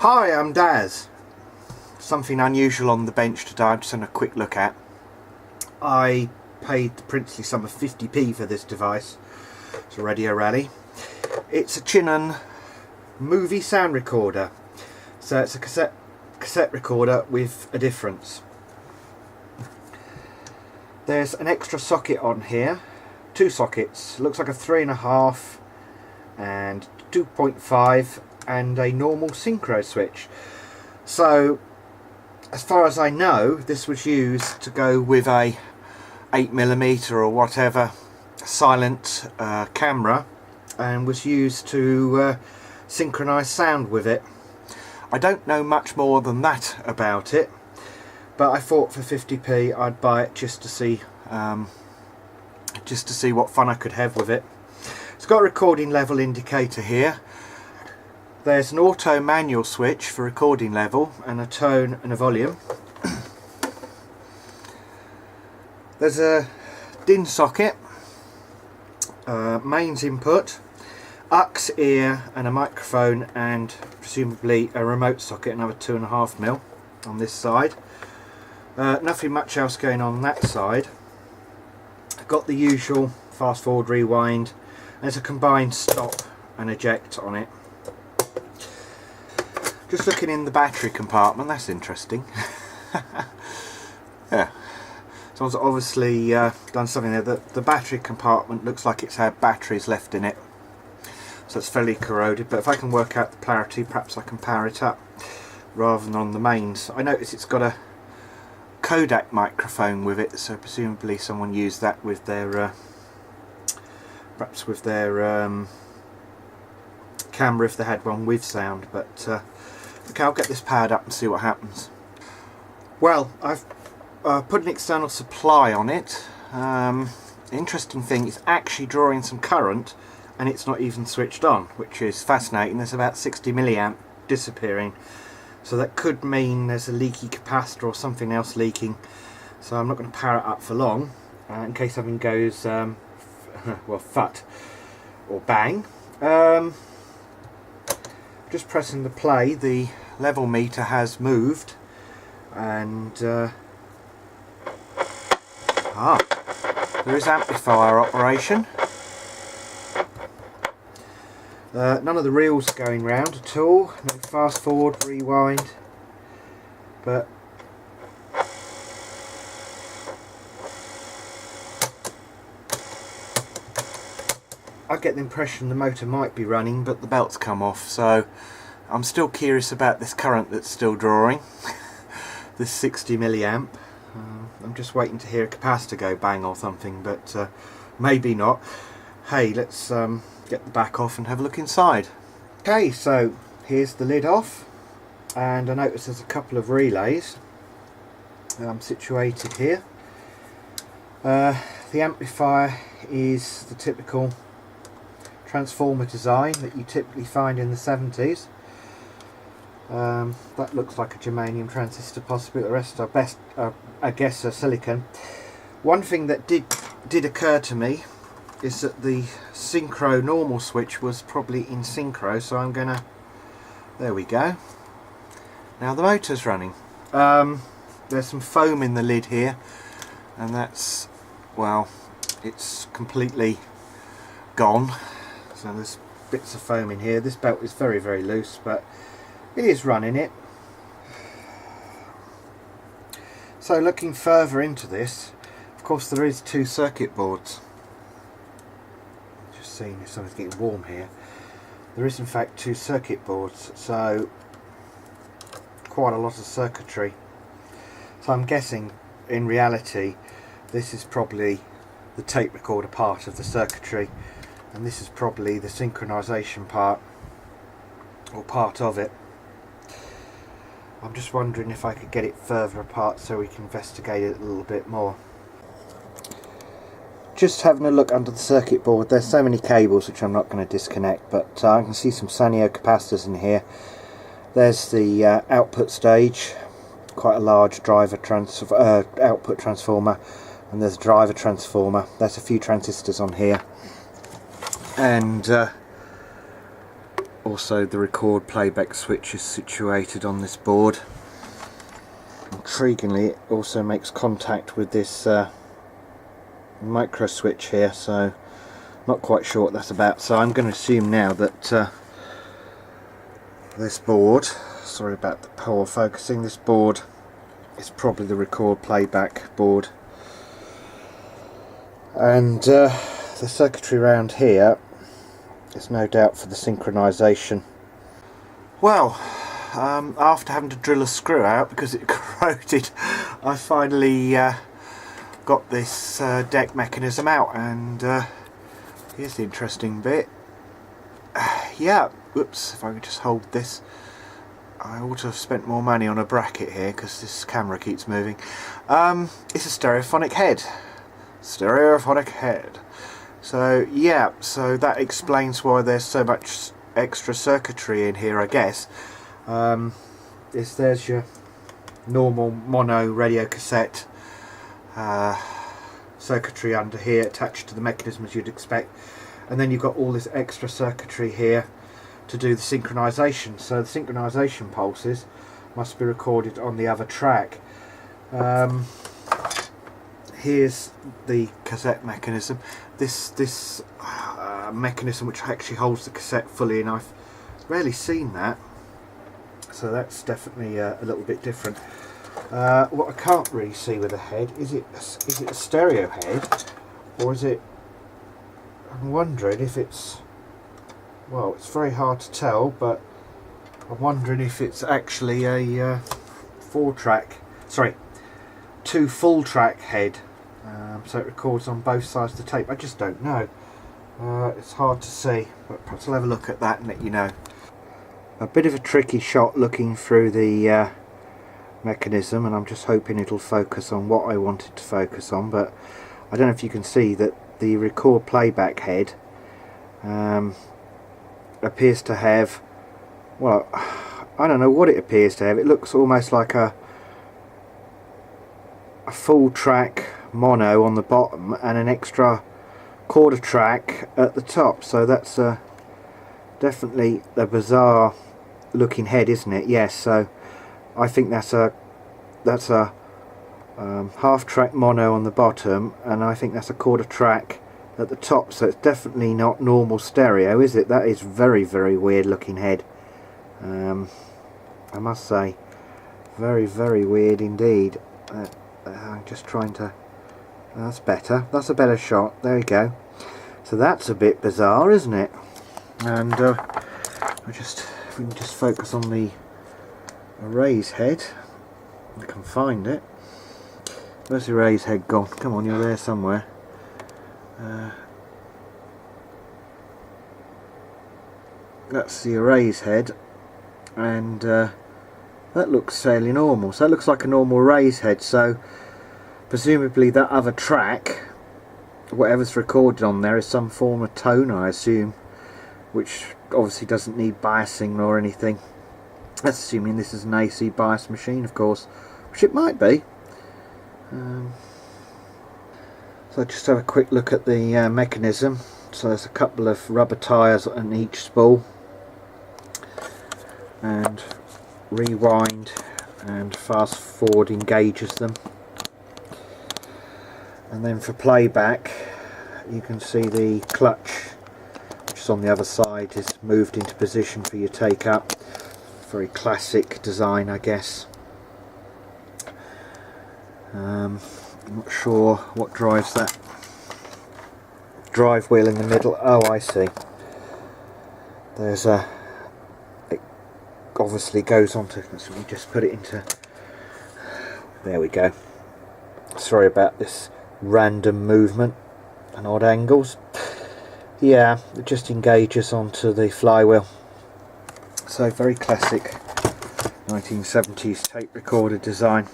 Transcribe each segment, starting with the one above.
Hi, I'm Daz. Something unusual on the bench today, I'm just having a quick look at. I paid the princely sum of 50p for this device. It's a Radio Rally. It's a Chinon movie sound recorder. So it's a cassette recorder with a difference. There's an extra socket on here. Two sockets. Looks like a 3.5 and 2.5 and a normal synchro switch. So as far as I know, this was used to go with a 8mm or whatever silent camera, and was used to synchronize sound with it. I don't know much more than that about it, but I thought for 50p I'd buy it just to see what fun I could have with it. It's got a recording level indicator here. There's an auto manual switch for recording level and a tone and a volume. There's a DIN socket, mains input, aux ear and a microphone, and presumably a remote socket, another 2.5mm on this side. Nothing much else going on that side. I've got the usual fast forward, rewind. There's a combined stop and eject on it. Just looking in the battery compartment, that's interesting. Yeah, someone's obviously done something there. The battery compartment looks like it's had batteries left in it, so it's fairly corroded, but if I can work out the polarity, perhaps I can power it up rather than on the mains. I notice it's got a Kodak microphone with it, so presumably someone used that with their perhaps with their camera if they had one with sound. But okay, I'll get this powered up and see what happens. Well, I've put an external supply on it. The interesting thing is actually drawing some current, and it's not even switched on, which is fascinating. There's about 60 milliamp disappearing, so that could mean there's a leaky capacitor or something else leaking. So I'm not going to power it up for long, in case something goes well, fut or bang. Just pressing the play, the level meter has moved, and there is amplifier operation. None of the reels are going round at all, no fast forward, rewind, but I get the impression the motor might be running, but the belt's come off, so I'm still curious about this current that's still drawing. This 60 milliamp. I'm just waiting to hear a capacitor go bang or something, but maybe not. Hey, let's get the back off and have a look inside. Okay, so here's the lid off, and I notice there's a couple of relays situated here. The amplifier is the typical transformer design that you typically find in the 70s. That looks like a germanium transistor, possibly. The rest are best, I guess, are silicon. One thing that did occur to me is that the synchro normal switch was probably in synchro, so I'm gonna, there we go, now the motor's running. There's some foam in the lid here, and that's, well, it's completely gone. So there's bits of foam in here. This belt is very, very loose, but it is running it. So looking further into this, of course there is two circuit boards. Just seeing if something's getting warm here. There is in fact two circuit boards, so quite a lot of circuitry. So I'm guessing in reality this is probably the tape recorder part of the circuitry, and this is probably the synchronization part, or part of it. I'm just wondering if I could get it further apart so we can investigate it a little bit more. Just having a look under the circuit board, there's so many cables which I'm not going to disconnect, but I can see some Sanyo capacitors in here. There's the output stage, quite a large driver output transformer, and there's a driver transformer. There's a few transistors on here, and also the record playback switch is situated on this board. Intriguingly, it also makes contact with this micro switch here, so not quite sure what that's about. So I'm going to assume now that this board, sorry about the poor focusing, this board is probably the record playback board, and the circuitry around here is no doubt for the synchronization. Well, after having to drill a screw out because it corroded, I finally got this deck mechanism out, and here's the interesting bit. Yeah, whoops, if I could just hold this. I ought to have spent more money on a bracket here because this camera keeps moving. It's a stereophonic head. Stereophonic head. So yeah, so that explains why there's so much extra circuitry in here, I guess. There's your normal mono radio cassette circuitry under here attached to the mechanism as you'd expect, and then you've got all this extra circuitry here to do the synchronization. So the synchronization pulses must be recorded on the other track. Here's the cassette mechanism. This mechanism which actually holds the cassette fully, and I've rarely seen that, so that's definitely a little bit different. What I can't really see with the head, is it a stereo head, or is it, I'm wondering if it's, well, it's very hard to tell, but I'm wondering if it's actually a two full track head, so it records on both sides of the tape. I just don't know. It's hard to see, but perhaps I'll have a look at that and let you know. A bit of a tricky shot looking through the mechanism, and I'm just hoping it'll focus on what I want it to focus on, but I don't know if you can see that the record playback head appears to have, well, I don't know what it appears to have. It looks almost like a full track mono on the bottom and an extra quarter track at the top, so that's definitely a bizarre looking head, isn't it? Yes, so I think that's a half track mono on the bottom, and I think that's a quarter track at the top, so it's definitely not normal stereo, is it? That is very, very weird looking head, I must say. Very, very weird indeed. I'm just trying to, that's better, that's a better shot, there you go. So that's a bit bizarre, isn't it? And if we can just focus on the array's head, I can find it. Where's the array's head gone? Come on, you're there somewhere. That's the array's head, and that looks fairly normal. So that looks like a normal array's head, so presumably that other track, whatever's recorded on there, is some form of tone, I assume, which obviously doesn't need biasing or anything. That's assuming this is an AC bias machine, of course, which it might be. So just have a quick look at the mechanism. So there's a couple of rubber tyres on each spool, and rewind and fast forward engages them. And then for playback, you can see the clutch, which is on the other side, is moved into position for your take up. Very classic design, I guess. I'm not sure what drives that drive wheel in the middle. Oh, I see. There's a, it obviously goes on to, so we just put it into, there we go. Sorry about this random movement and odd angles. Yeah, it just engages onto the flywheel. So very classic 1970s tape recorder design.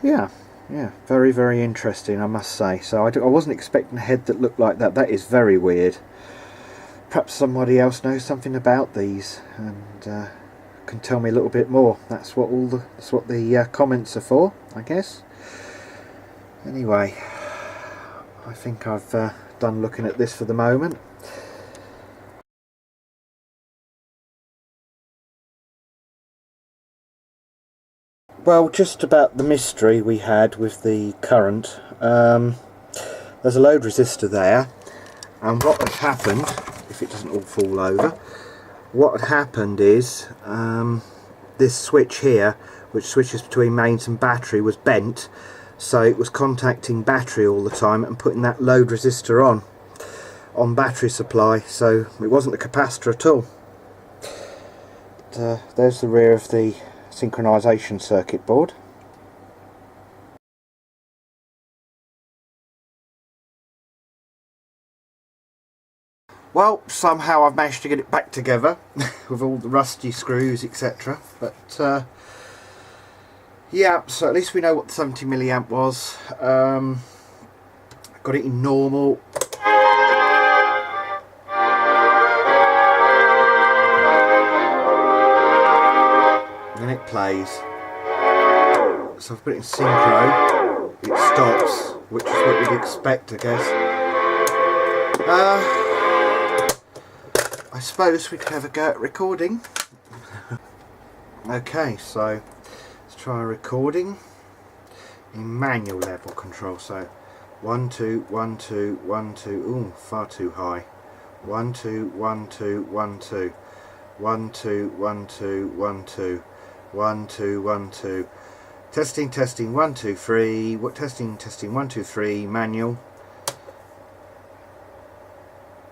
Yeah, very, very interesting, I must say. So I wasn't expecting a head that looked like that. That is very weird. Perhaps somebody else knows something about these and can tell me a little bit more. That's what the comments are for, I guess. Anyway, I think I've done looking at this for the moment. well, just about the mystery we had with the current. There's a load resistor there, and what had happened, if it doesn't all fall over, what had happened is this switch here, which switches between mains and battery, was bent, so it was contacting battery all the time and putting that load resistor on battery supply, so it wasn't a capacitor at all. There's the rear of the synchronization circuit board. Well, somehow I've managed to get it back together with all the rusty screws, etc. But yeah, so at least we know what the 70 milliamp was. Got it in normal. And it plays. So I've put it in synchro. It stops, which is what you'd expect, I guess. I suppose we could have a go at recording. Okay, so let's try recording in manual level control. So 1 2 1 2 1 2. Ooh, far too high. 1 2 1 2 1 2 1 2 1 2 1 2 1 2 1 2. Testing testing 1 2 3. What testing testing 1 2 3 manual.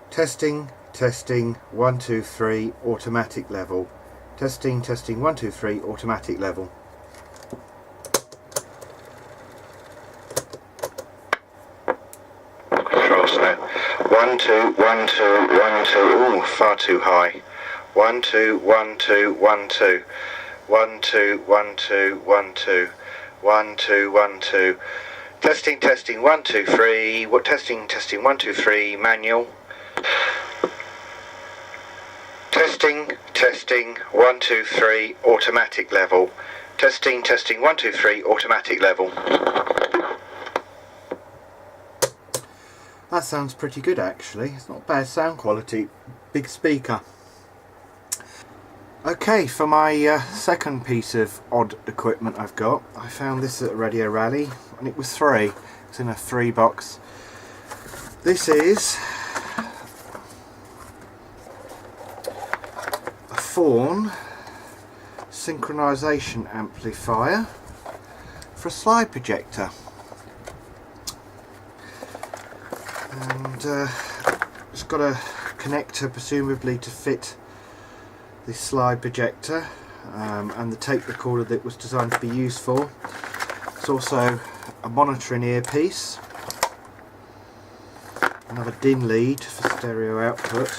Testing testing 1 2 3 automatic level. Testing testing 1 2 3 automatic level. Control set 1 2 1 2 1 2. Ooh, far too high. 1 2 1 2 1 2 1 2 1 2 1 2 1 2 1 2. Testing testing 1 2 3. What testing testing 1 2 3 manual. Testing testing 1 2 3 automatic level. Testing testing 1 2 3 automatic level. That sounds pretty good actually. It's not bad sound quality. Big speaker. Okay, for my second piece of odd equipment I've got, I found this at Radio Rally, and it was free. It's in a 3 box. This is a Thorn synchronization amplifier for a slide projector. And it's got a connector presumably to fit the slide projector and the tape recorder that it was designed to be used for. It's also a monitoring earpiece, another DIN lead for stereo output,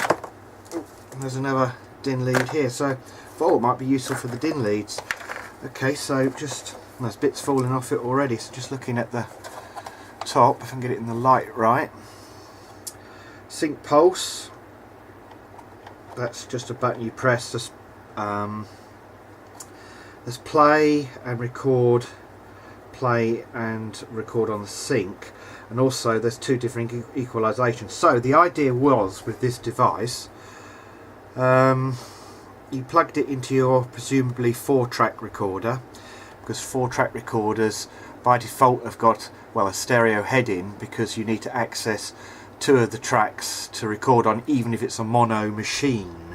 and there's another DIN lead here, so I thought it might be useful for the DIN leads. Okay, so just, there's bits falling off it already, so just looking at the top, if I can get it in the light right. Sync pulse. That's just a button you press. Just, there's play and record on the sync, and also there's 2 different equalizations. So the idea was with this device, you plugged it into your presumably 4-track recorder, because 4-track recorders by default have got, well, a stereo head-in, because you need to access 2 of the tracks to record on, even if it's a mono machine.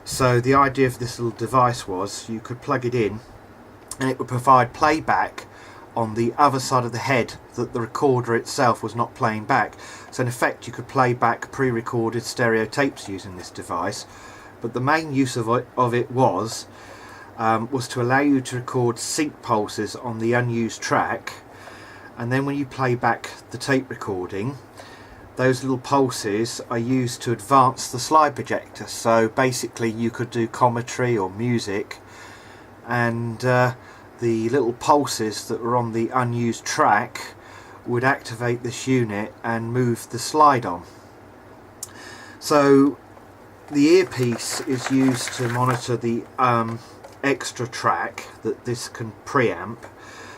So the idea of this little device was you could plug it in and it would provide playback on the other side of the head that the recorder itself was not playing back. So in effect you could play back pre-recorded stereo tapes using this device, but the main use of it was to allow you to record sync pulses on the unused track, and then when you play back the tape recording, those little pulses are used to advance the slide projector. So basically you could do commentary or music, and the little pulses that were on the unused track would activate this unit and move the slide on. So the earpiece is used to monitor the extra track that this can preamp,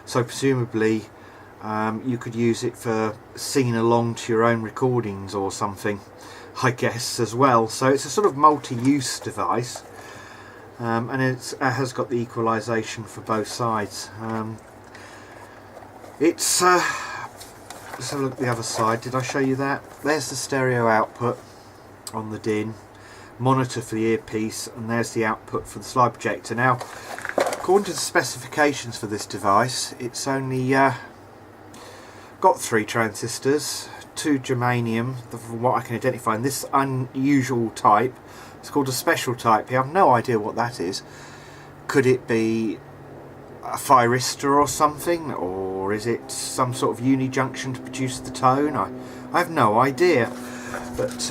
so presumably you could use it for singing along to your own recordings or something, I guess, as well. So it's a sort of multi-use device. and it has got the equalisation for both sides. Let's have a look at the other side. Did I show you that? There's the stereo output on the DIN, monitor for the earpiece, and there's the output for the slide projector. Now, according to the specifications for this device, it's only got 3 transistors, 2 germanium, from what I can identify, and this unusual type, it's called a special type. I have no idea what that is. Could it be a thyristor or something, or is it some sort of unijunction to produce the tone? I have no idea. But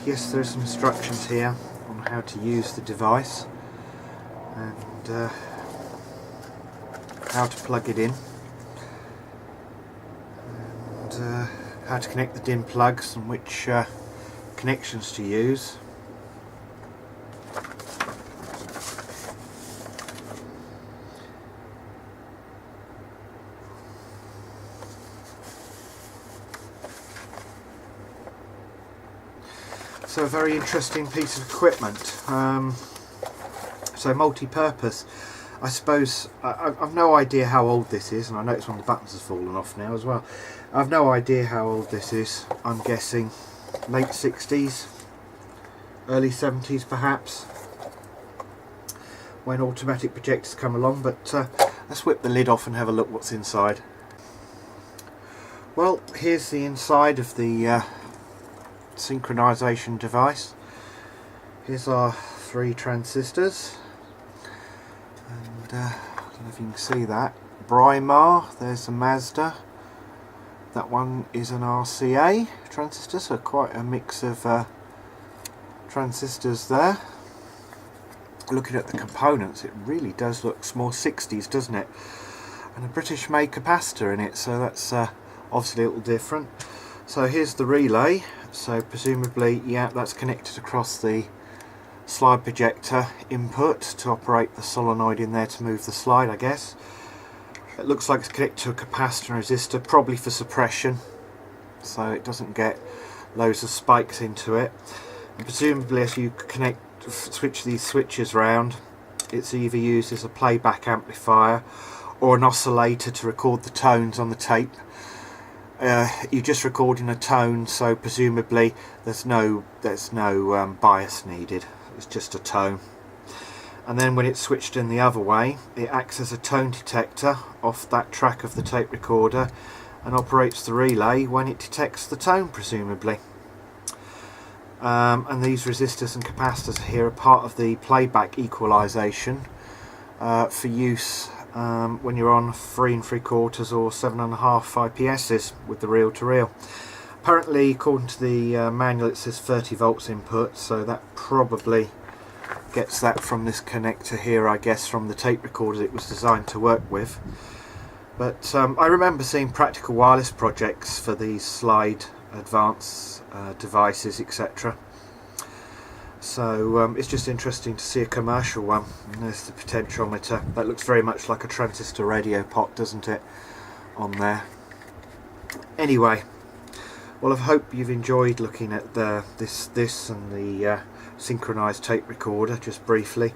yes, there are some instructions here on how to use the device and how to plug it in, and how to connect the DIN plugs and which connections to use. So a very interesting piece of equipment. So multi-purpose. I suppose I've no idea how old this is, and I notice one of the buttons has fallen off now as well. I've no idea how old this is. I'm guessing late 60s, early 70s perhaps, when automatic projectors come along. But let's whip the lid off and have a look what's inside. Well, here's the inside of the synchronization device. Here's our 3 transistors, and I don't know if you can see that. Brimar, there's a Mazda, that one is an RCA transistor, so quite a mix of transistors there. Looking at the components, it really does look more 60s, doesn't it? And a British made capacitor in it, so that's obviously a little different. So here's the relay. So presumably, yeah, that's connected across the slide projector input to operate the solenoid in there to move the slide, I guess. It looks like it's connected to a capacitor and resistor, probably for suppression, so it doesn't get loads of spikes into it. And presumably, as you switch these switches round, it's either used as a playback amplifier or an oscillator to record the tones on the tape. You're just recording a tone, so presumably there's no bias needed. It's just a tone. And then when it's switched in the other way, it acts as a tone detector off that track of the tape recorder and operates the relay when it detects the tone, presumably. And these resistors and capacitors here are part of the playback equalisation for use when you're on 3 3/4 or 7.5 IPSs with the reel-to-reel. Apparently, according to the manual, it says 30 volts input, so that probably gets that from this connector here, I guess, from the tape recorder it was designed to work with. But I remember seeing practical wireless projects for these slide advanced devices, etc. So it's just interesting to see a commercial one. And there's the potentiometer. That looks very much like a transistor radio pot, doesn't it, on there? Anyway, well, I hope you've enjoyed looking at this and the synchronized tape recorder just briefly.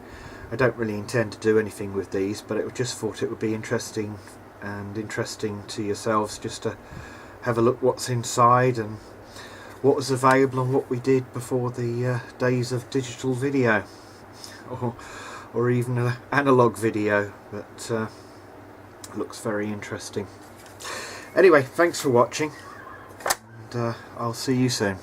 I don't really intend to do anything with these, but I just thought it would be interesting to yourselves just to have a look what's inside and what was available and what we did before the days of digital video or even analog video. But looks very interesting. Anyway, thanks for watching, and I'll see you soon.